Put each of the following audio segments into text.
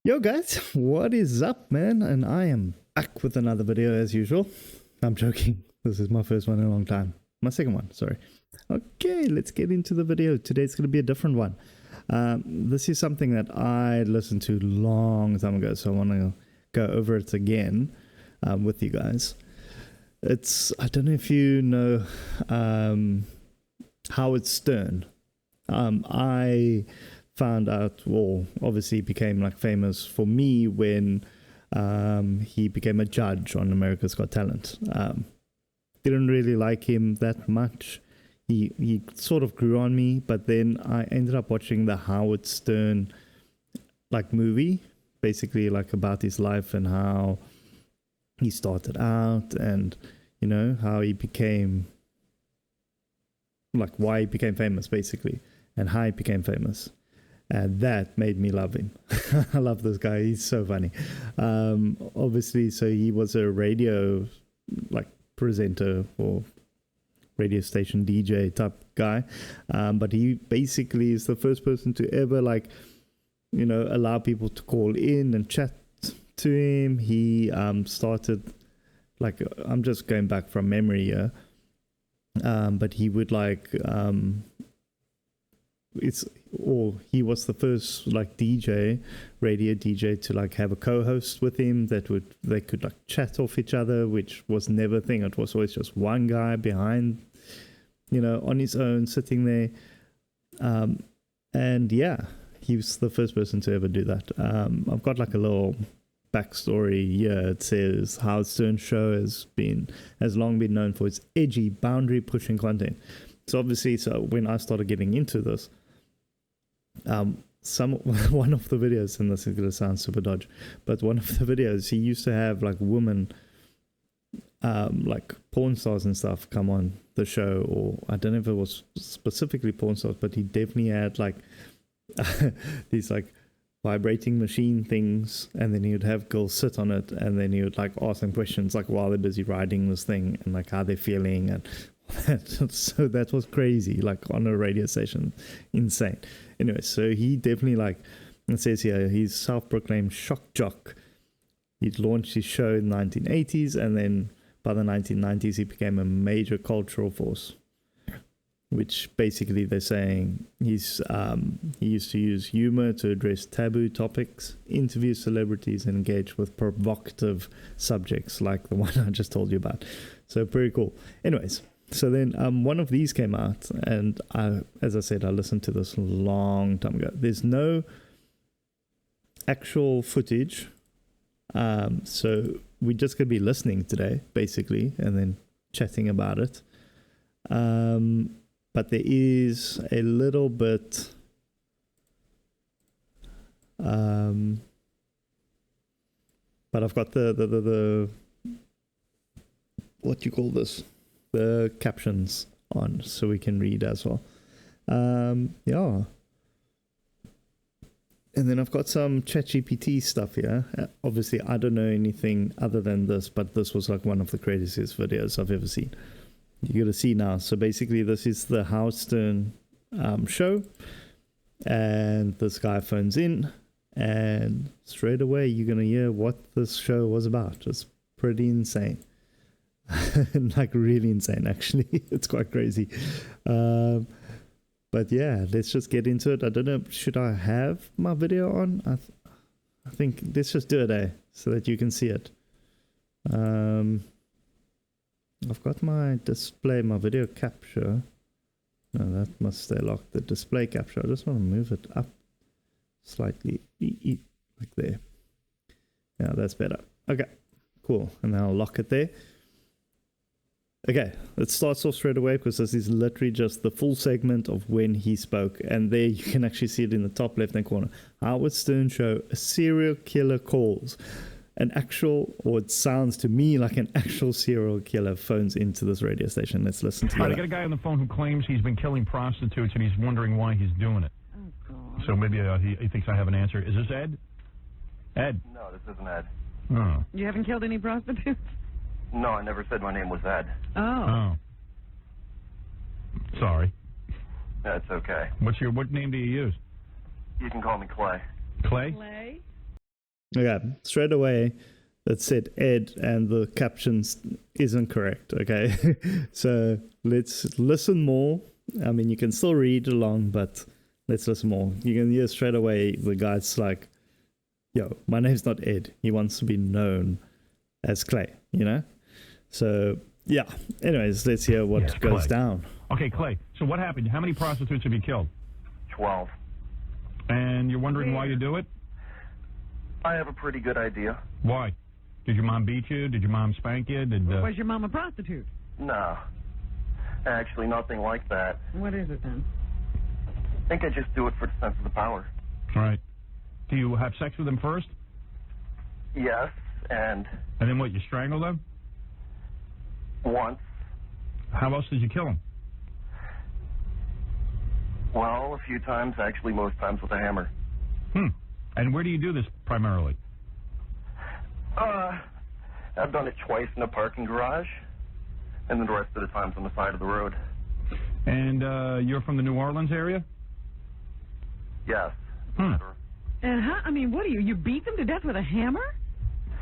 Yo guys, what is up, man? And I am back with another video as usual. I'm joking. This is my first one in a long time. My second one, sorry. Okay, let's get into the video. Today's going to be a different one. This is something that I listened to long time ago, so I want to go over it again with you guys. I don't know if you know Howard Stern. I found out, well, obviously became like famous for me when he became a judge on America's Got Talent. Didn't really like him that much. He sort of grew on me, but then I ended up watching the Howard Stern like movie, basically like about his life and how he started out, and you know how he became, like why he became famous basically, and how he became famous. And that made me love him. I love this guy. He's so funny. Obviously, so he was a radio like presenter or radio station DJ type guy. But he basically is the first person to ever like, you know, allow people to call in and chat to him. He started, like, I'm just going back from memory here. But he would like, he was the first like radio DJ to like have a co-host with him they could like chat off each other, which was never a thing. It was always just one guy behind, you know, on his own sitting there. And yeah, he was the first person to ever do that. I've got like a little backstory here. It says Howard Stern's show has long been known for its edgy, boundary pushing content. So obviously, when I started getting into this, one of the videos, and this is gonna sound super dodge, but one of the videos he used to have like women, like porn stars and stuff, come on the show, or I don't know if it was specifically porn stars, but he definitely had like these like vibrating machine things, and then he would have girls sit on it, and then he would like ask them questions like while they're busy riding this thing, and like how they're feeling and so that was crazy, like on a radio station. Insane. Anyway, so he definitely, like it says here, he's self-proclaimed shock jock. He'd launched his show in the 1980s, and then by the 1990s he became a major cultural force, which basically they're saying he used to use humor to address taboo topics, interview celebrities, and engage with provocative subjects like the one I just told you about. So pretty cool. Anyways, so then one of these came out, and as I said, I listened to this a long time ago. There's no actual footage, so we're just going to be listening today, basically, and then chatting about it. But there is a little bit, but I've got the what do you call this? The captions on, so we can read as well. Yeah. And then I've got some ChatGPT stuff here. Obviously, I don't know anything other than this, but this was like one of the craziest videos I've ever seen. You're going to see now. So basically, this is the Howard Stern show. And this guy phones in. And straight away, you're going to hear what this show was about. It's pretty insane. Like really insane, actually. It's quite crazy. But yeah, let's just get into it. I don't know, should I have my video on? I think let's just do it, so that you can see it. I've got my display, my video capture. No, that must stay locked. The display capture, I just want to move it up slightly, like there. Yeah, that's better. Okay, cool. And then I'll lock it there. Okay, it starts off straight away because this is literally just the full segment of when he spoke. And there you can actually see it in the top left-hand corner. Howard Stern show, a serial killer calls. An actual, or it sounds to me like an actual serial killer phones into this radio station. Let's listen to it. I got a guy on the phone who claims he's been killing prostitutes and he's wondering why he's doing it. Oh, God. So maybe he thinks I have an answer. Is this Ed? Ed? No, this isn't Ed. Oh. You haven't killed any prostitutes? No, I never said my name was Ed. Oh. Sorry. That's okay. What name do you use? You can call me Clay. Clay? Clay? Yeah, straight away it said Ed and the captions isn't correct, okay? So let's listen more. I mean, you can still read along, but let's listen more. You can hear straight away the guy's like, yo, my name's not Ed. He wants to be known as Clay, you know? So, yeah. Anyways, let's hear what Yes, goes Clay. down. Okay, Clay, so what happened? How many prostitutes have you killed? 12. And you're wondering why you do it? I have a pretty good idea. Why? Did your mom beat you? Did your mom spank you? Was your mom a prostitute? No. Actually, nothing like that. What is it then? I think I just do it for the sense of the power. All right. Do you have sex with them first? Yes, and And then what, you strangle them? once. How else did you kill them? Well, a few times, actually most times with a hammer. And where do you do this primarily? I've done it twice in a parking garage, and then the rest of the times on the side of the road. And you're from the New Orleans area? Yes. And how, I mean, what do you beat them to death with a hammer?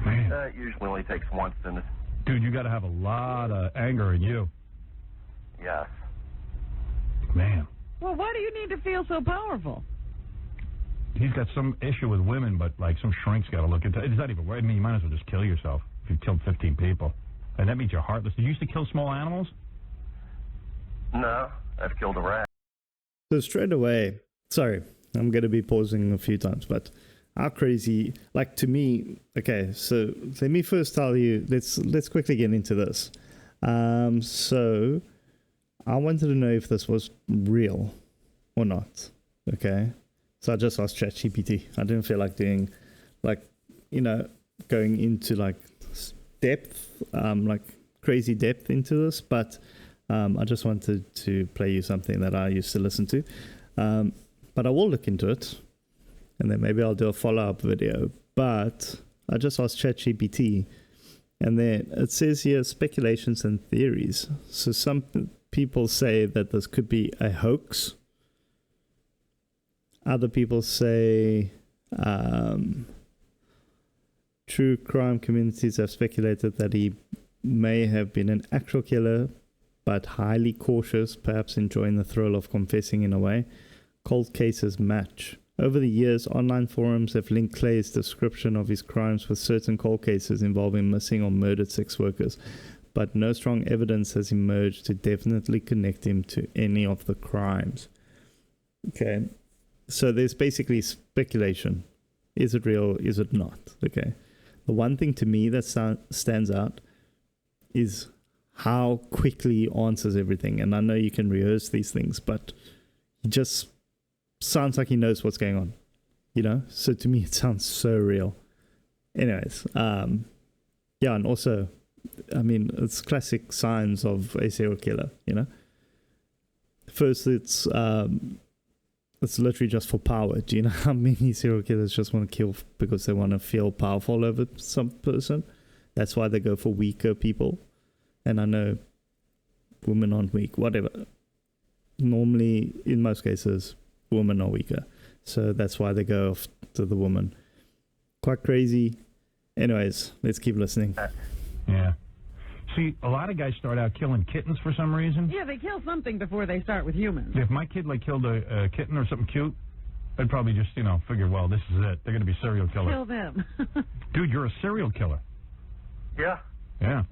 Man. It usually only takes once, and Dude, you got to have a lot of anger in you. yes. Man. Well, why do you need to feel so powerful? He's got some issue with women, but like some shrink's got to look into it. It's not even worth. I mean, you might as well just kill yourself if you've killed 15 people. And that means you're heartless. Did you used to kill small animals? No, I've killed a rat. So straight away, sorry, I'm going to be pausing a few times, but how crazy, like to me, okay, so let me first tell you, let's quickly get into this. So I wanted to know if this was real or not, okay? So I just asked ChatGPT. I didn't feel like doing, like, you know, going into like depth, like crazy depth into this, but I just wanted to play you something that I used to listen to. But I will look into it, and then maybe I'll do a follow-up video. But I just asked ChatGPT, and then it says here speculations and theories. So some people say that this could be a hoax. Other people say true crime communities have speculated that he may have been an actual killer, but highly cautious, perhaps enjoying the thrill of confessing in a way. Cold cases match. Over the years, online forums have linked Clay's description of his crimes with certain cold cases involving missing or murdered sex workers, but no strong evidence has emerged to definitely connect him to any of the crimes. Okay, so there's basically speculation. Is it real? Is it not? Okay. The one thing to me that stands out is how quickly he answers everything. And I know you can rehearse these things, but he just sounds like he knows what's going on, you know? So to me, it sounds so real. Anyways, yeah, and also, I mean, it's classic signs of a serial killer, you know? First, it's literally just for power. Do you know how many serial killers just want to kill because they want to feel powerful over some person? That's why they go for weaker people. And I know women aren't weak, whatever. Normally, in most cases, women are weaker. So that's why they go after the woman. Quite crazy. Anyways, let's keep listening. Yeah. See, a lot of guys start out killing kittens for some reason. Yeah, they kill something before they start with humans. If my kid like killed a kitten or something cute, I'd probably just, you know, figure, well, this is it. They're going to be serial killers. Kill them. Dude, you're a serial killer. Yeah. Yeah.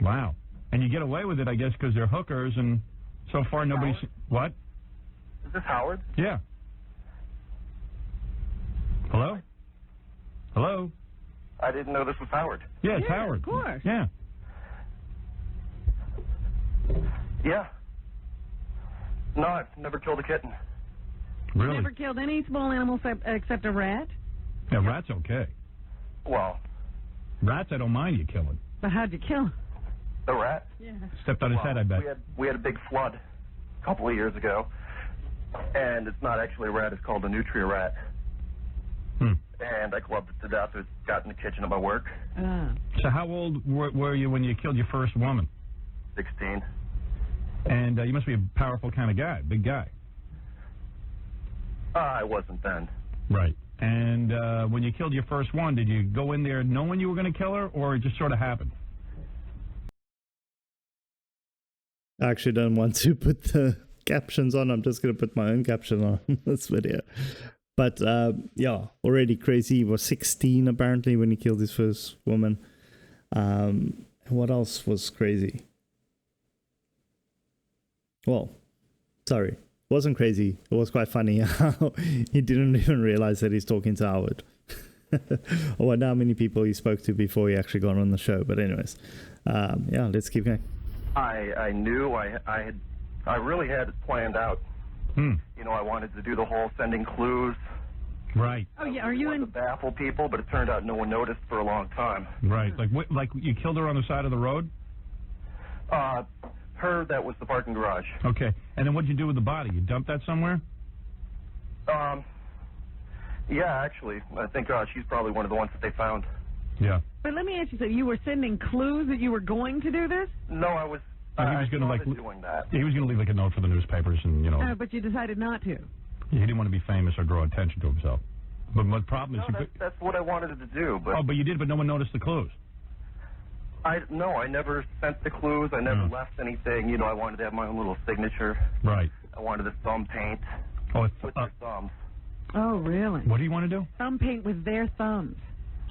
Wow. And you get away with it, I guess, because they're hookers, and so far nobody's... What? Is this Howard? Yeah. Hello? Hello? I didn't know this was Howard. Yeah, it's Yeah, Howard. of course. Yeah. Yeah. No, I've never killed a kitten. Really? Never killed any small animal except a rat? Yeah, rats okay. Well, Rats I don't mind you killing. But how'd you kill him? the rat? Yeah. Stepped on his head, I bet. We had a big flood a couple of years ago, and it's not actually a rat. It's called a nutria rat. And I clubbed it to death. It got in the kitchen at my work. So how old were you when you killed your first woman? 16. And you must be a powerful kind of guy, big guy. I wasn't then. Right. And when you killed your first one, did you go in there knowing you were going to kill her, or it just sort of happened? I actually don't want to put the captions on. I'm just going to put my own caption on this video. But yeah, already crazy. He was 16 apparently when he killed his first woman. What else was crazy? Well, sorry. It wasn't crazy. It was quite funny how he didn't even realize that he's talking to Howard. I wonder how many people he spoke to before he actually got on the show. But anyways, yeah, let's keep going. I knew I really had it planned out. You know, I wanted to do the whole sending clues. Right. Oh yeah, are you in? To baffle people, but it turned out no one noticed for a long time. Right. Like you killed her on the side of the road? Her, that was the parking garage. Okay. And then what'd you do with the body? You dumped that somewhere? Yeah, actually, I think she's probably one of the ones that they found. Yeah. But let me ask you something. You were sending clues that you were going to do this? No, I was. He was going to like doing that. He was going to leave like a note for the newspapers, and you know. But you decided not to. He didn't want to be famous or draw attention to himself. But the problem is, that's what I wanted to do. But but you did, but no one noticed the clues. I never sent the clues. I never left anything. You know, I wanted to have my own little signature. Right. I wanted to thumb paint with their thumbs. Oh, really? What do you want to do? Thumb paint with their thumbs.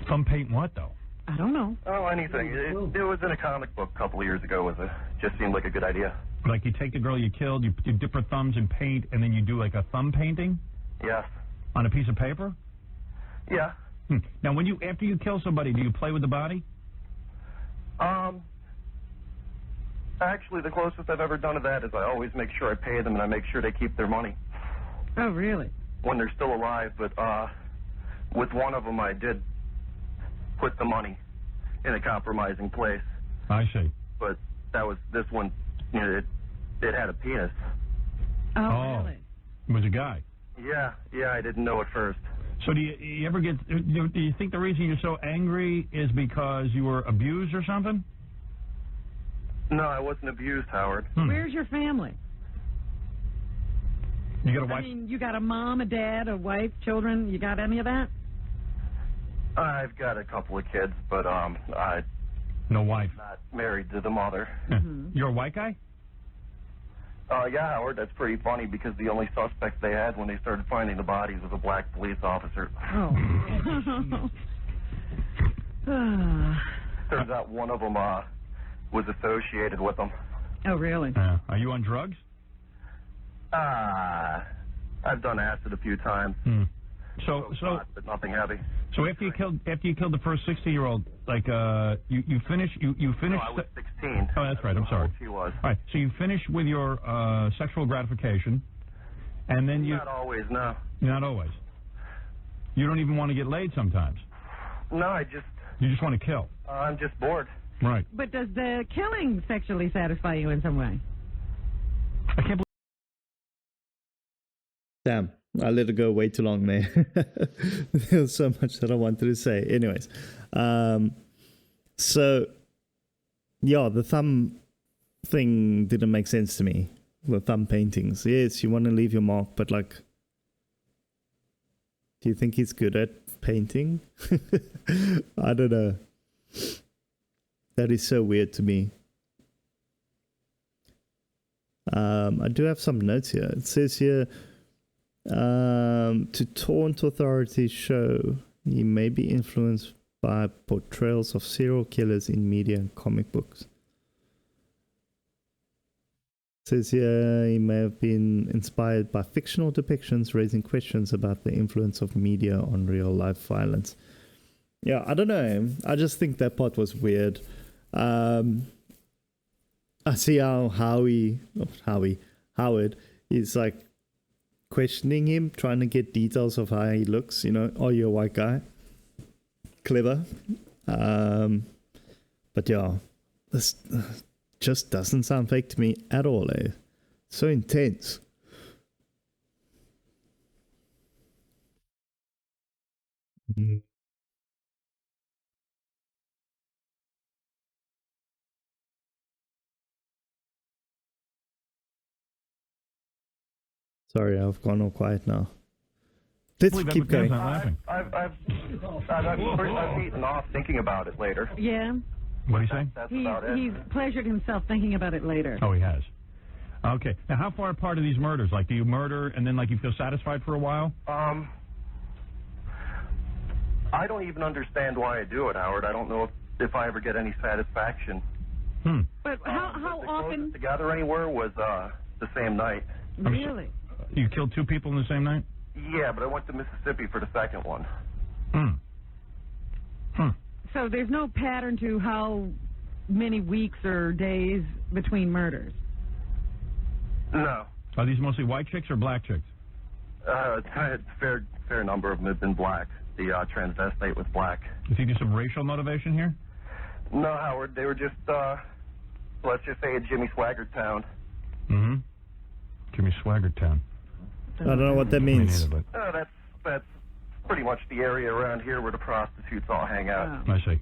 Thumb paint what, though? I don't know. Oh, anything. It was in a comic book a couple of years ago. Just seemed like a good idea. Like you take the girl you killed, you dip her thumbs in paint, and then you do like a thumb painting? Yes. On a piece of paper? Yeah. Now, after you kill somebody, do you play with the body? Actually, the closest I've ever done to that is I always make sure I pay them and I make sure they keep their money. Oh, really? When they're still alive, but with one of them I did put the money in a compromising place. I see. But this one, you know, it had a penis. Oh, really? It was a guy. Yeah, I didn't know at first. So do you ever get, do you think the reason you're so angry is because you were abused or something? No, I wasn't abused, Howard. Where's your family? You got a wife? I mean, you got a mom, a dad, a wife, children. You got any of that? I've got a couple of kids, but no wife. Not married to the mother. You're a white guy? Yeah, Howard, that's pretty funny because the only suspect they had when they started finding the bodies was a black police officer. Oh. Turns out one of them was associated with them. Oh, really? Are you on drugs? I've done acid a few times. So, but nothing heavy. So after you killed the first 16-year-old, like you finished. No, I was 16. Oh, that's right. I'm sorry. She was. All right. So you finished with your sexual gratification, and then you. Not always, no. Not always. You don't even want to get laid sometimes. No, You just want to kill. I'm just bored. Right. But does the killing sexually satisfy you in some way? I can't believe. Damn, I let it go way too long there. There's so much that I wanted to say. Anyways, so yeah, the thumb thing didn't make sense to me. The thumb paintings. Yes, you want to leave your mark, but like, do you think he's good at painting? I don't know. That is so weird to me. I do have some notes here. It says here, to taunt authorities show he may be influenced by portrayals of serial killers in media and comic books. It says here he may have been inspired by fictional depictions, raising questions about the influence of media on real life violence. Yeah, I don't know. I just think that part was weird. I see how Howard is like questioning him, trying to get details of how he looks. You know, are you a white guy? Clever. But yeah, this just doesn't sound fake to me at all. So intense. Sorry, I've gone all quiet now. Let's Believe keep that man's going. not laughing. I've eaten off thinking about it later. Yeah. What do you say? That's about it. He's pleasured himself thinking about it later. Oh, he has. Okay. Now, how far apart are these murders? Like, do you murder and then, like, you feel satisfied for a while? I don't even understand why I do it, Howard. I don't know if I ever get any satisfaction. But how the often? closest together anywhere was the same night. Really? You killed 2 people in the same night? Yeah, but I went to Mississippi for the second one. So there's no pattern to how many weeks or days between murders? No. Are these mostly white chicks or black chicks? A fair number of them have been black. The transvestite was black. Do you think there's some racial motivation here? No, Howard. They were just, let's just say, a Jimmy Swaggart town. Jimmy Swaggart town. I don't know what that means. Me neither, but That's pretty much the area around here where the prostitutes all hang out. I see.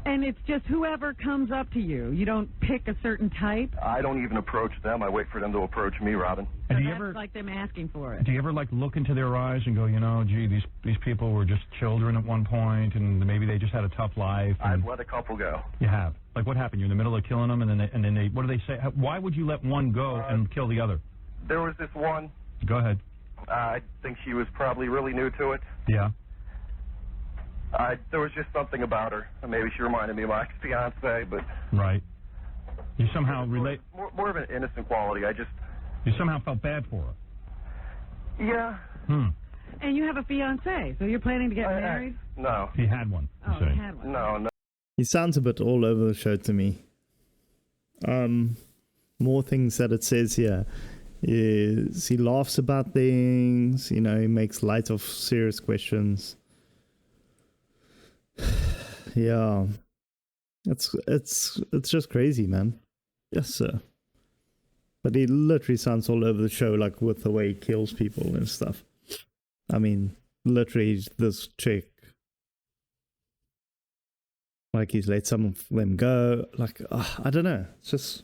And it's just whoever comes up to you. You don't pick a certain type? I don't even approach them. I wait for them to approach me, Robin. So And do you that's ever like them asking for it. do you ever like look into their eyes and go, you know, gee, these people were just children at one point, and maybe they just had a tough life? And I've let a couple go. you have. Like, what happened? You're in the middle of killing them, and then they what do they say? Why would you let one go and kill the other? There was this one. Go ahead. I think she was probably really new to it. Yeah. There was just something about her. Maybe she reminded me of my ex-fiance, but... Right. You somehow relate... More of an innocent quality. You somehow felt bad for her. Yeah. And you have a fiancé, so you're planning to get married? No. He had one. Oh, you say. you had one. No. He sounds a bit all over the show to me. More things that it says here is he laughs about things, you know, he makes light of serious questions. Yeah. It's just crazy, man. Yes, sir. But he literally sounds all over the show, like with the way he kills people and stuff. I mean, literally this chick, like he's let some of them go. Like, I don't know. It's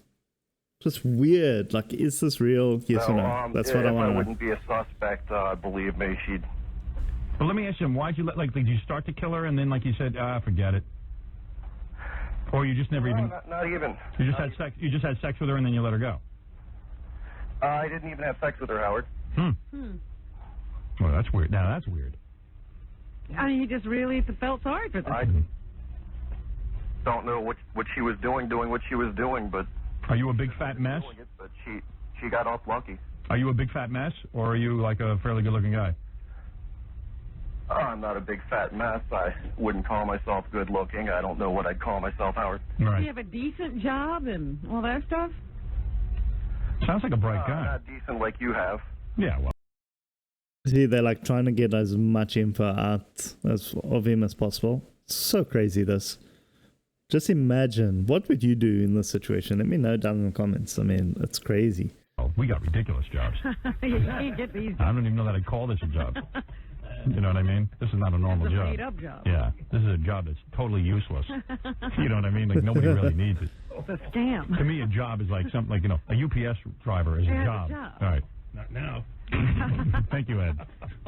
just weird. Like, is this real? Yes or no? That's what I want to know. If I wouldn't be a suspect, believe me, she'd... But let me ask you, why'd you did you start to kill her and then, like you said, forget it? Or you just never even... Not even. You just had sex. You just had sex with her and then you let her go. I didn't even have sex with her, Howard. Well, that's weird. Now that's weird. I mean, he just really felt sorry for them. I don't know what she was doing what she was doing, but... Are you a big fat mess? But she got off lucky. Are you a big fat mess, or are you like a fairly good-looking guy? I'm not a big fat mess. I wouldn't call myself good-looking. I don't know what I'd call myself, Howard. Right. Do you have a decent job and all that stuff? Sounds like a bright guy. Not decent like you have. Yeah, well. See, they're like trying to get as much info out of him as possible. It's so crazy, this. Just imagine, what would you do in this situation? Let me know down in the comments. I mean, it's crazy. Oh, we got ridiculous jobs. You can't get these. I don't even know that I'd call this a job. You know what I mean? This is not a normal It's a job. made-up job. Yeah, this is a job that's totally useless. You know what I mean? Like, nobody really needs it. It's a scam. To me, a job is like something like, you know, a UPS driver is Yeah, a job. it's a job. All right. Not now. Thank you, Ed.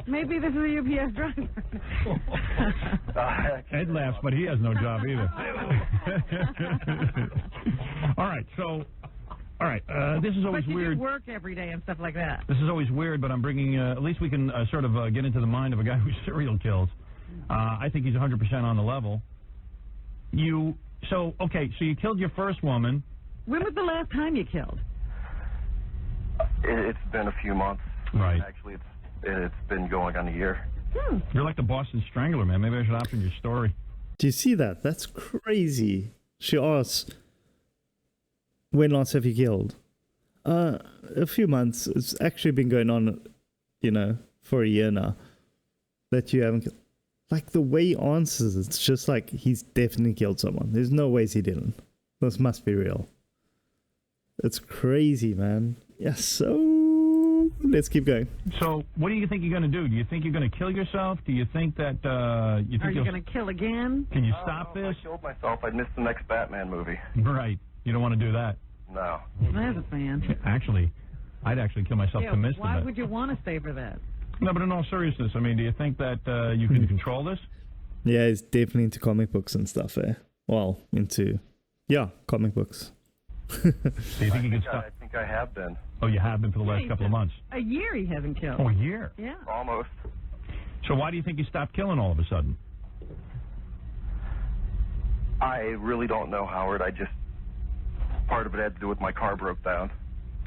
Maybe this is a UPS driver. Ed laughs, but he has no job either. All right, so... All right, this is always But you weird. do work every day and stuff like that. This is always weird, but I'm bringing, at least we can sort of get into the mind of a guy who serial kills. I think he's 100% on the level. So you killed your first woman. When was the last time you killed? It's been a few months. Right. Actually, it's been going on a year. You're like the Boston Strangler, man. Maybe I should option your story. Do you see that? That's crazy. She asks, when last have you killed? A few months. It's actually been going on, you know, for a year now. That you haven't killed. Like, the way he answers, it's just like he's definitely killed someone. There's no ways he didn't. This must be real. It's crazy, man. Yeah, so let's keep going. So what do you think you're going to do? Do you think you're going to kill yourself? Do you think that Are you going to kill again? Can you stop If this? I killed myself, I'd miss the next Batman movie. Right. You don't want to do that. No. As a fan. Actually, I'd actually kill myself to miss Why them. would you want to stay for that? No, but in all seriousness, I mean, do you think that you can control this? Yeah, he's definitely into comic books and stuff, eh? Well, comic books. Do you think you can stop? I think I have been. Oh, you have been for the last couple of months? A year he hasn't killed. Oh, a year? Yeah. Almost. So why do you think you stopped killing all of a sudden? I really don't know, Howard. Part of it had to do with my car broke down.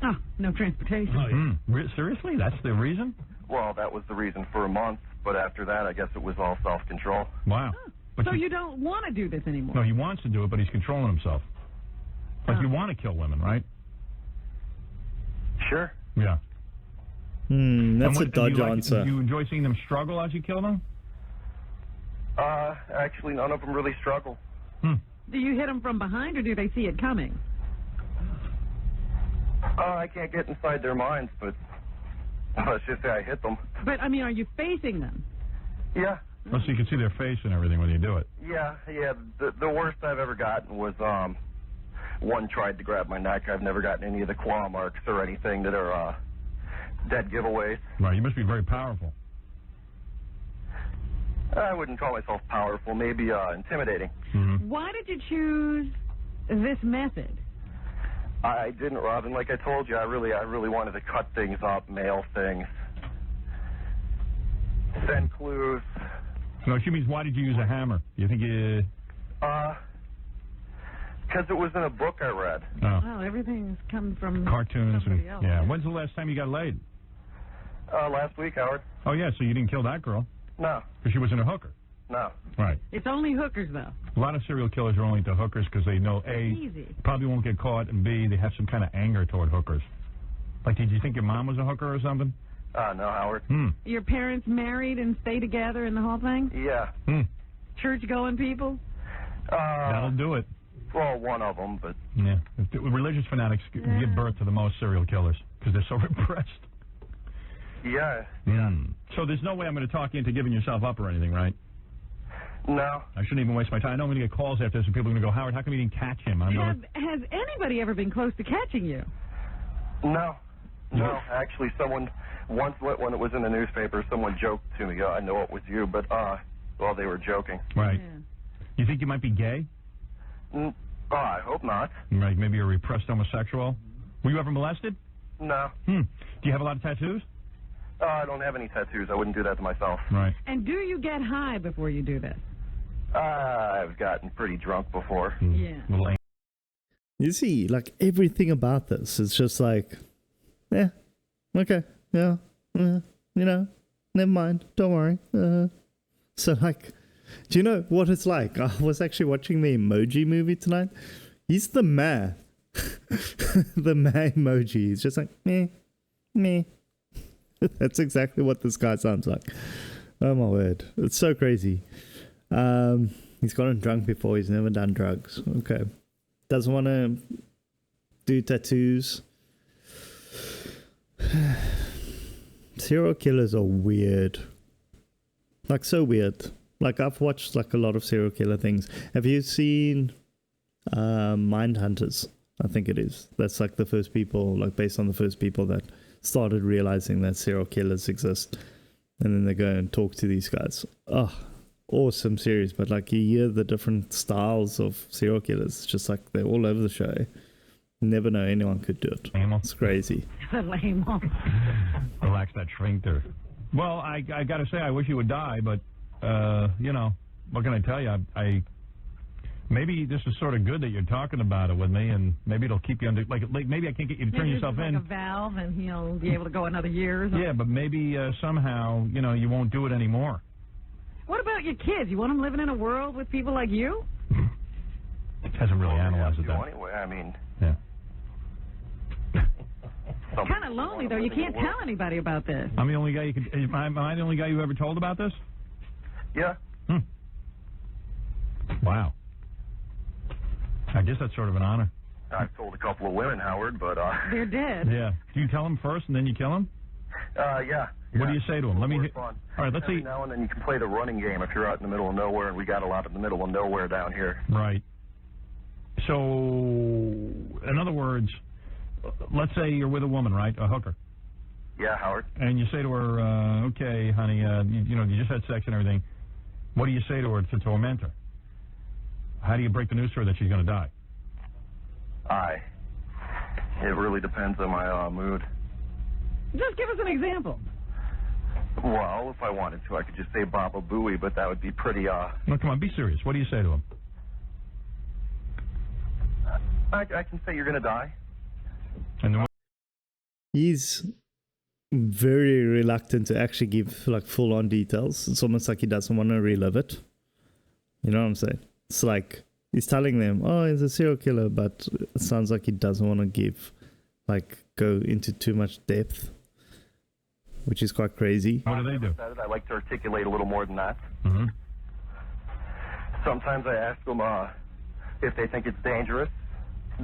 Oh, no transportation. Seriously? That's the reason? Well, that was the reason for a month, but after that, I guess it was all self-control. Wow. Oh. But So you don't want to do this anymore? No, he wants to do it, but he's controlling himself. Like, you want to kill women, right? Sure. Yeah. That's a dodge answer. Do you enjoy seeing them struggle as you kill them? Actually, none of them really struggle. Do you hit them from behind, or do they see it coming? I can't get inside their minds, but let's just say I hit them. But, I mean, are you facing them? Yeah. Oh, so you can see their face and everything when you do it. Yeah. The worst I've ever gotten was one tried to grab my neck. I've never gotten any of the claw marks or anything that are dead giveaways. Right. You must be very powerful. I wouldn't call myself powerful. Maybe intimidating. Mm-hmm. Why did you choose this method? I didn't, Robin. Like I told you, I really wanted to cut things up, mail things, send clues. No, she means why did you use a hammer? You think you... Because it was in a book I read. Oh. Well, everything's come from Cartoons somebody and... else. Yeah. When's the last time you got laid? Last week, Howard. Oh, yeah, so you didn't kill that girl? No. Because she wasn't a hooker? No. Right. It's only hookers, though. A lot of serial killers are only into hookers because they know, A, Easy. probably won't get caught, and B, they have some kind of anger toward hookers. Like, did you think your mom was a hooker or something? No, Howard. Your parents married and stay together and the whole thing? Yeah. Church-going people? That'll do it. Well, one of them, but... Yeah. Religious fanatics give birth to the most serial killers because they're so repressed. Yeah. So there's no way I'm going to talk you into giving yourself up or anything, right? No. I shouldn't even waste my time. I know I'm going to get calls after this and people are going to go, Howard, how come you didn't catch him? Has anybody ever been close to catching you? No. Actually, someone... Once, when it was in the newspaper, someone joked to me, I know it was you, but, well, they were joking. Right. Yeah. You think you might be gay? I hope not. Right, maybe a repressed homosexual? Were you ever molested? No. Do you have a lot of tattoos? I don't have any tattoos. I wouldn't do that to myself. Right. And do you get high before you do this? I've gotten pretty drunk before. Yeah. You see, like, everything about this is just like, okay, never mind, don't worry. So, like, do you know what it's like? I was actually watching the Emoji movie tonight. He's the meh. The meh emoji. He's just like, meh. That's exactly what this guy sounds like. Oh, my word. It's so crazy. He's gotten drunk before. He's never done drugs. Okay. Doesn't want to do tattoos. Serial killers are weird. Like, so weird. Like, I've watched, like, a lot of serial killer things. Have you seen Mindhunters? I think it is. That's, like, the first people, like, based on the first people that started realizing that serial killers exist. And then they go and talk to these guys. Oh, awesome series. But, like, you hear the different styles of serial killers. It's just, like, they're all over the show. Never know anyone could do it. It's crazy. Lame. Relax that sphincter. Well, I got to say, I wish you would die, but, what can I tell you? I maybe this is sort of good that you're talking about it with me, and maybe it'll keep you under, like maybe I can't get you to turn yourself in. Like a valve, and he'll be able to go another year or something. Yeah, but maybe somehow, you won't do it anymore. What about your kids? You want them living in a world with people like you? Hasn't really analyzed it that. Anyway, I mean... Yeah. Kind of lonely, though. You can't tell anybody about this. I'm the only guy am I the only guy you ever told about this? Yeah. Wow. I guess that's sort of an honor. I've told a couple of women, Howard, but... They're dead. Yeah. Do you tell them first and then you kill them? Yeah. What do you say to them? Let me... Fun. All right, let's see. Every now and then you can play the running game if you're out in the middle of nowhere, and we got a lot in the middle of nowhere down here. Right. So, in other words, let's say you're with a woman, right? A hooker. Yeah, Howard. And you say to her, okay, honey, you just had sex and everything. What do you say to her to torment her? How do you break the news to her that she's going to die? It really depends on my mood. Just give us an example. Well, if I wanted to, I could just say Baba Booey, but that would be pretty, No, come on, be serious. What do you say to him? I can say you're going to die. And then He's very reluctant to actually give like full-on details. It's almost like he doesn't want to relive it. You know what I'm saying? It's like he's telling them, oh, he's a serial killer, but it sounds like he doesn't want to go into too much depth, which is quite crazy. what do they do? I like to articulate a little more than that. Mm-hmm. Sometimes I ask them if they think it's dangerous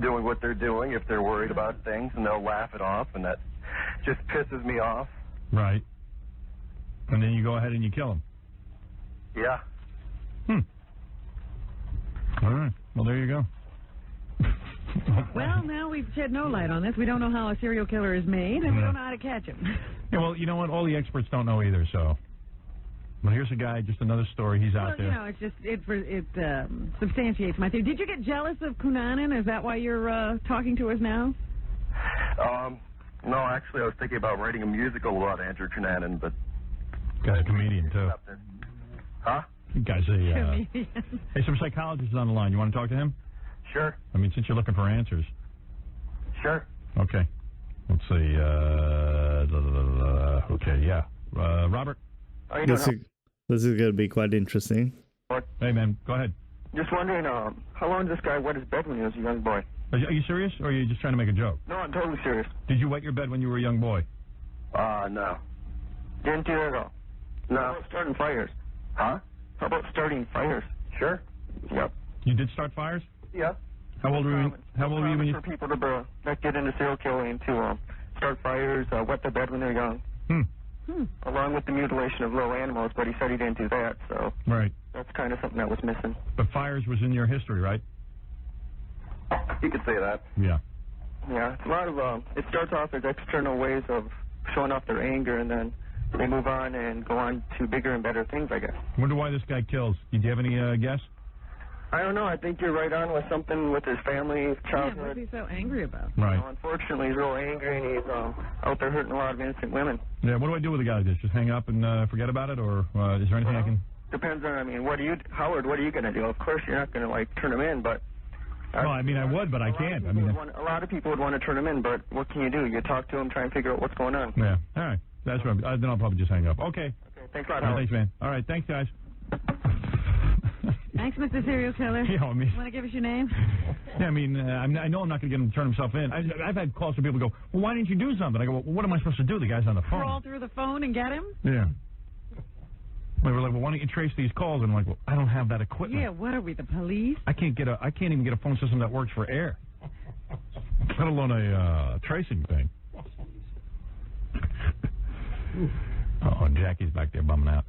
doing what they're doing, if they're worried about things, and they'll laugh it off, and that just pisses me off. Right. And then you go ahead and you kill him. Yeah. All right. Well, there you go. Well, now we've shed no light on this. We don't know how a serial killer is made, and we don't know how to catch him. Yeah, well, you know what? All the experts don't know either, so. Well, here's a guy, just another story. He's out there. You know, it substantiates my theory. Did you get jealous of Cunanan? Is that why you're talking to us now? No, actually, I was thinking about writing a musical about Andrew Cunanan, but... Guy's a comedian, too. Huh? Guy's a... Hey, some psychologist is on the line. You want to talk to him? Sure. I mean, since you're looking for answers. Sure. Okay. Let's see. Okay, yeah. Robert? How you doing? This is going to be quite interesting. Hey, man, go ahead. Just wondering, how long did this guy wet his bed when he was a young boy? Are you serious, or are you just trying to make a joke? No, I'm totally serious. Did you wet your bed when you were a young boy? No. Didn't do that at all. No. How about starting fires? Huh? How about starting fires? Sure. Yep. You did start fires? Yep. How old were you? How old were you when you? For people to that get into serial killing to start fires, wet their bed when they're young. Along with the mutilation of little animals, but he said he didn't do that, so. Right. That's kind of something that was missing. But fires was in your history, right? You could say that. Yeah. Yeah, it's a lot of, it starts off as external ways of showing off their anger, and then they move on and go on to bigger and better things, I guess. Wonder why this guy kills. Did you have any guess? I don't know. I think you're right on with something with his family, childhood. Yeah, what's he so angry about? Right. You know, unfortunately, he's real angry, and he's out there hurting a lot of innocent women. Yeah, what do I do with a guy like this? Just hang up and forget about it, or is there anything I can... Depends on, Howard, what are you going to do? Of course, you're not going to, turn him in, but... Well, I mean, I would, but I can't. A lot of people would want to turn him in, but what can you do? You talk to him, try and figure out what's going on. Yeah, all right. That's right. Then I'll probably just hang up. Okay. Thanks a lot, All right, Howard. thanks, man. All right, thanks, guys. Thanks, Mr. Serial Killer. Yeah, I mean... Want to give us your name? Yeah, I know I'm not going to get him to turn himself in. I've had calls from people who go, well, why didn't you do something? I go, well, what am I supposed to do? The guy's on the phone. Crawl through the phone and get him? Yeah. They were like, well, why don't you trace these calls? And I'm like, well, I don't have that equipment. Yeah, what are we, the police? I can't even get a phone system that works for air, let alone a tracing thing. Oh, Jackie's back there bumming out.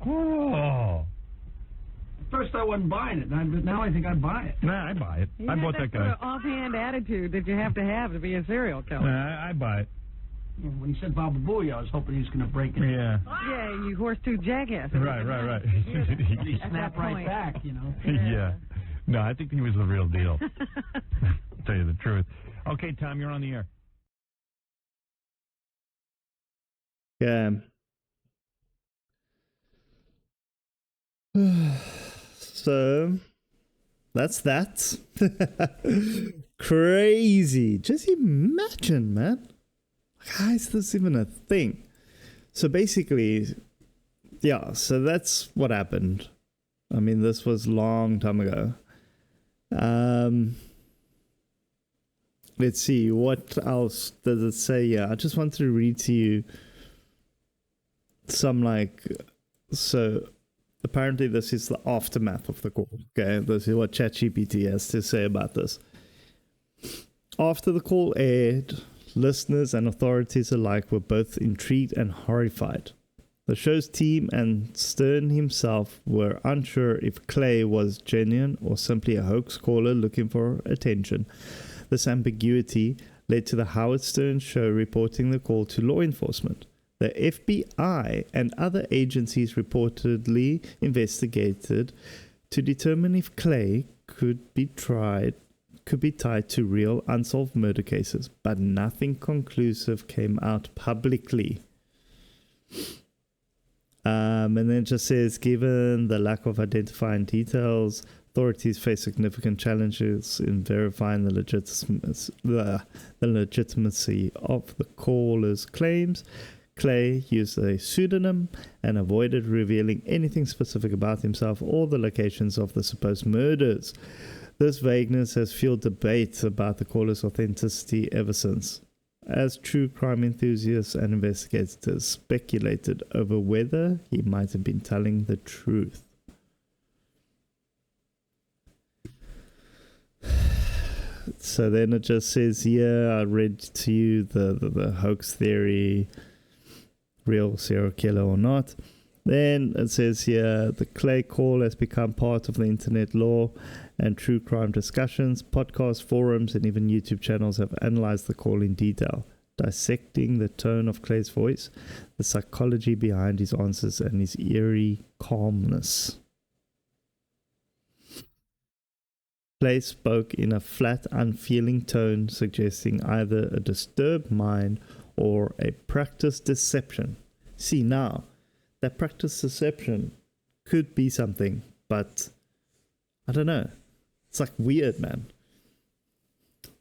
Oh. First I wasn't buying it, but now I think I'd buy it. Nah, I buy it. I bought that guy. Sort of offhand attitude that you have to be a serial killer. Nah, I buy it. When he said Baba Booey, I was hoping he was going to break it. Yeah. Yeah, you horse-tooth jackass. Right. He snapped right back, Yeah. No, I think he was the real deal. Tell you the truth. Okay, Tom, you're on the air. Yeah. So that's that. Crazy. Just imagine, man. How is this even a thing? So basically, yeah, so that's what happened. I mean, this was a long time ago. Let's see, what else does it say? Yeah, I just wanted to read to you some so apparently this is the aftermath of the call. Okay, this is what ChatGPT has to say about this. After the call aired, listeners and authorities alike were both intrigued and horrified. The show's team and Stern himself were unsure if Clay was genuine or simply a hoax caller looking for attention. This ambiguity led to the Howard Stern show reporting the call to law enforcement. The FBI and other agencies reportedly investigated to determine if Clay could be tied to real unsolved murder cases, but nothing conclusive came out publicly. And then it just says, given the lack of identifying details, authorities face significant challenges in verifying the legitimacy of the caller's claims. Clay used a pseudonym and avoided revealing anything specific about himself or the locations of the supposed murders. This vagueness has fueled debate about the caller's authenticity ever since, as true crime enthusiasts and investigators speculated over whether he might have been telling the truth. So then it just says here, I read to you the hoax theory, real serial killer or not. Then it says here, the Clay call has become part of the internet lore and true crime discussions. Podcasts, forums, and even YouTube channels have analyzed the call in detail, dissecting the tone of Clay's voice, the psychology behind his answers, and his eerie calmness. Clay spoke in a flat, unfeeling tone, suggesting either a disturbed mind or a practiced deception. See, now, that practiced deception could be something, but I don't know. It's like weird, man.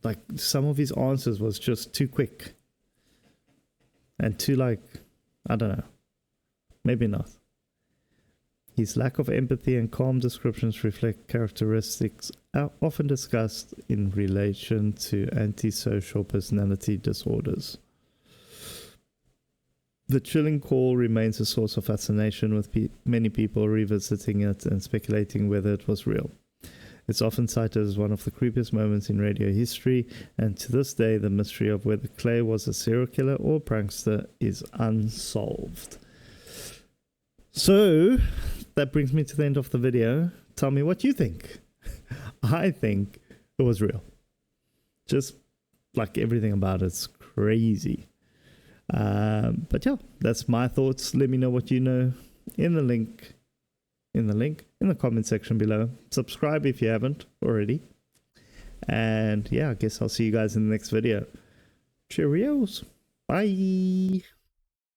Like, some of his answers was just too quick. And too, like, I don't know. Maybe not. His lack of empathy and calm descriptions reflect characteristics often discussed in relation to antisocial personality disorders. The chilling call remains a source of fascination, with many people revisiting it and speculating whether it was real. It's often cited as one of the creepiest moments in radio history, and to this day, the mystery of whether Clay was a serial killer or prankster is unsolved. So, that brings me to the end of the video. Tell me what you think. I think it was real. Just like everything about it's crazy. But yeah, that's my thoughts. Let me know what you know in the comment section below. Subscribe if you haven't already. And yeah, I guess I'll see you guys in the next video. Cheerios. Bye.